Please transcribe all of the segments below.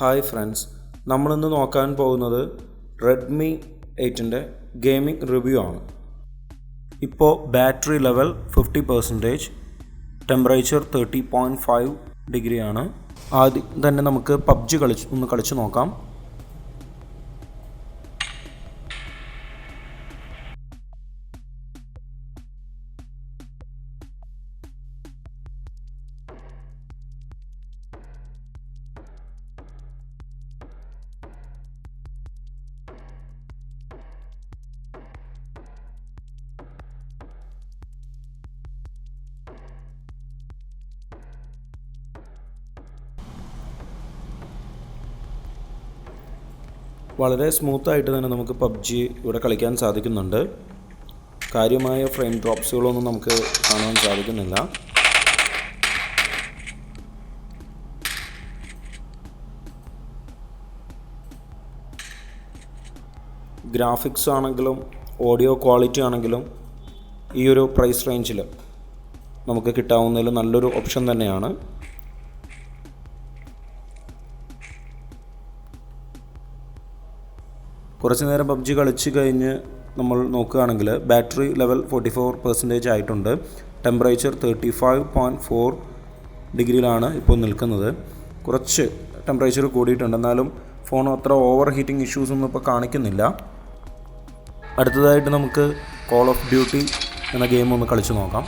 Hi friends, നമ്മളിന്ന് നോക്കാൻ പോകുന്നത് Redmi 8ൻ്റെ ഗെയിമിംഗ് റിവ്യൂ ആണ്. ഇപ്പോൾ ബാറ്ററി ലെവൽ 50%, ടെമ്പറേച്ചർ 30.5 ഡിഗ്രി ആണ്. ആദ്യം തന്നെ നമുക്ക് PUBG കളിച്ച് നോക്കാം. വളരെ സ്മൂത്തായിട്ട് തന്നെ നമുക്ക് PUBG ഇവിടെ കളിക്കാൻ സാധിക്കുന്നുണ്ട്. കാര്യമായ ഫ്രെയിം ഡ്രോപ്സുകളൊന്നും നമുക്ക് കാണാൻ സാധിക്കുന്നില്ല. ഗ്രാഫിക്സ് ആണെങ്കിലും ഓഡിയോ ക്വാളിറ്റി ആണെങ്കിലും ഈ ഒരു പ്രൈസ് റേഞ്ചിൽ നമുക്ക് കിട്ടാവുന്നതിൽ നല്ലൊരു ഓപ്ഷൻ തന്നെയാണ്. കുറച്ച് നേരം PUBG കളിച്ച് കഴിഞ്ഞ് നമ്മൾ നോക്കുകയാണെങ്കിൽ ബാറ്ററി ലെവൽ 44% ആയിട്ടുണ്ട്. ടെമ്പറേച്ചർ 35.4 ഡിഗ്രിയിലാണ് ഇപ്പോൾ നിൽക്കുന്നത്. കുറച്ച് ടെമ്പറേച്ചർ കൂടിയിട്ടുണ്ട്, എന്നാലും ഫോൺ അത്ര ഓവർ ഹീറ്റിംഗ് ഇഷ്യൂസ് ഒന്നും ഇപ്പോൾ കാണിക്കുന്നില്ല. അടുത്തതായിട്ട് നമുക്ക് കോൾ ഓഫ് ഡ്യൂട്ടി എന്ന ഗെയിം ഒന്ന് കളിച്ച് നോക്കാം.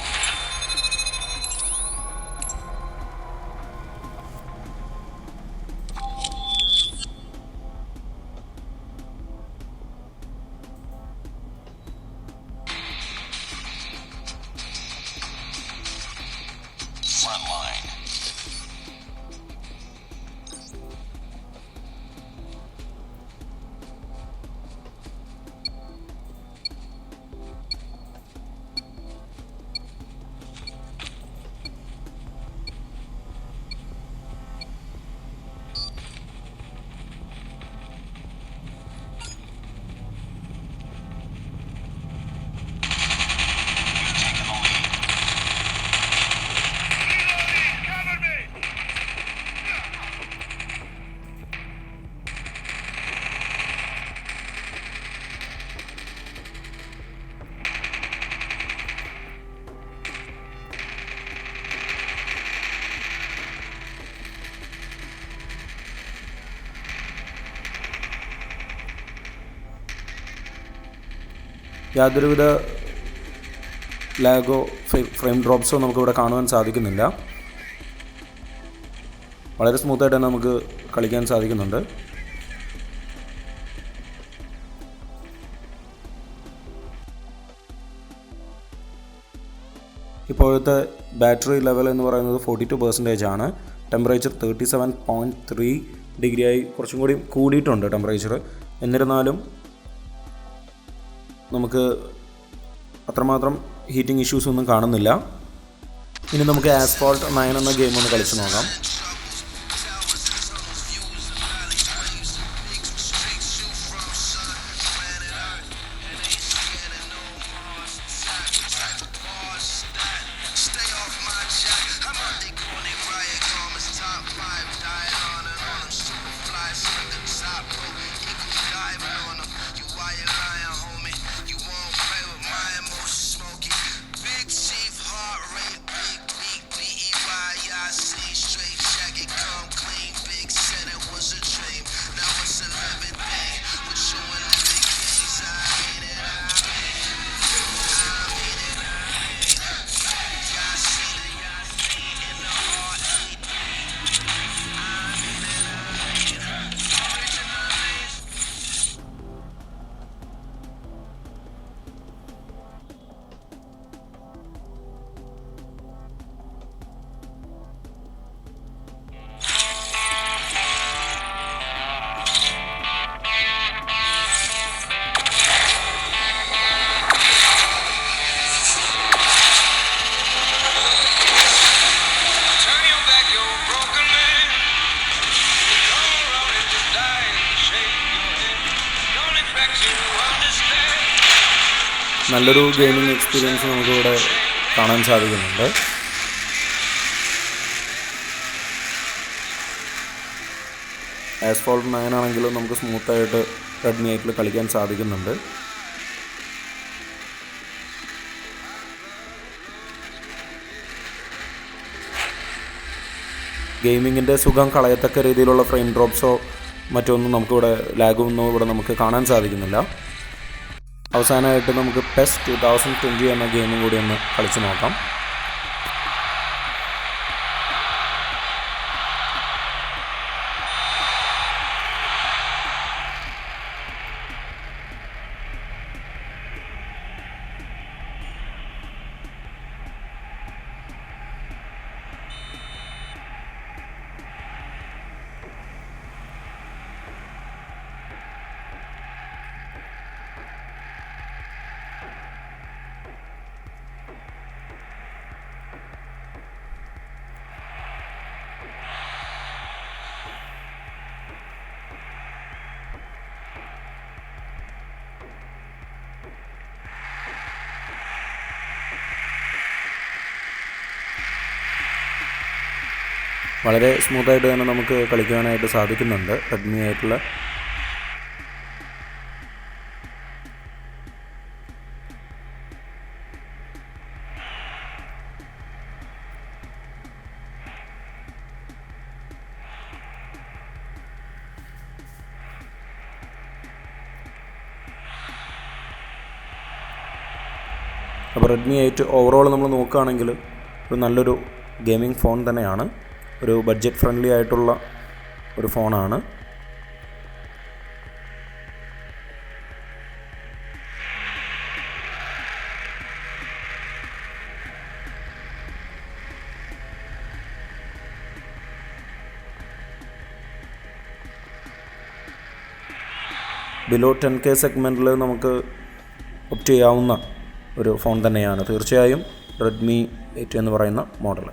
യാതൊരുവിധ ലാഗോ ഫ്രെയിം ഡ്രോപ്സോ നമുക്കിവിടെ കാണുവാൻ സാധിക്കുന്നില്ല. വളരെ സ്മൂത്തായിട്ട് തന്നെ നമുക്ക് കളിക്കാൻ സാധിക്കുന്നുണ്ട്. ഇപ്പോഴത്തെ ബാറ്ററി ലെവൽ എന്ന് പറയുന്നത് 42% ആണ്. ടെമ്പറേച്ചർ 37.3 ഡിഗ്രിയായി കുറച്ചും കൂടി കൂടിയിട്ടുണ്ട് ടെമ്പറേച്ചർ. എന്നിരുന്നാലും നമുക്ക് അത്രമാത്രം ഹീറ്റിംഗ് ഇഷ്യൂസ് ഒന്നും കാണുന്നില്ല. ഇനി നമുക്ക് ആസ്ഫാൾട്ട് 9 എന്ന ഗെയിം ഒന്ന് കളിച്ച് നോക്കാം. നല്ലൊരു ഗെയിമിംഗ് എക്സ്പീരിയൻസ് നമുക്കിവിടെ കാണാൻ സാധിക്കുന്നുണ്ട്. ആസ്ഫോൾട്ട് 9 ആണെങ്കിലും നമുക്ക് സ്മൂത്തായിട്ട് റെഡ്മി 8 കളിക്കാൻ സാധിക്കുന്നുണ്ട്. ഗെയിമിങ്ങിൻ്റെ സുഖം കളയത്തക്ക രീതിയിലുള്ള ഫ്രെയിം ഡ്രോപ്സോ മറ്റൊന്നും നമുക്കിവിടെ ലാഗൊന്നും ഇവിടെ നമുക്ക് കാണാൻ സാധിക്കുന്നില്ല. അവസാനമായിട്ട് നമുക്ക് Pess2020 എന്ന ഗെയിമും കൂടി ഒന്ന് കളിച്ച് നോക്കാം. വളരെ സ്മൂത്തായിട്ട് തന്നെ നമുക്ക് കളിക്കാനായിട്ട് സാധിക്കുന്നുണ്ട് റെഡ്മി ആയിട്ടുള്ള. അപ്പോൾ റെഡ്മി 8 ഓവറോൾ നമ്മൾ നോക്കുകയാണെങ്കിൽ ഒരു നല്ലൊരു ഗെയിമിംഗ് ഫോൺ തന്നെയാണ്. ഒരു ബഡ്ജറ്റ് ഫ്രണ്ട്ലി ആയിട്ടുള്ള ഒരു ഫോണാണ്. ബിലോ 10K സെഗ്മെൻറ്റിൽ നമുക്ക് ഒപ്റ്റ് ചെയ്യാവുന്ന ഒരു ഫോൺ തന്നെയാണ് തീർച്ചയായും റെഡ്മി 8 എന്ന് പറയുന്ന മോഡൽ.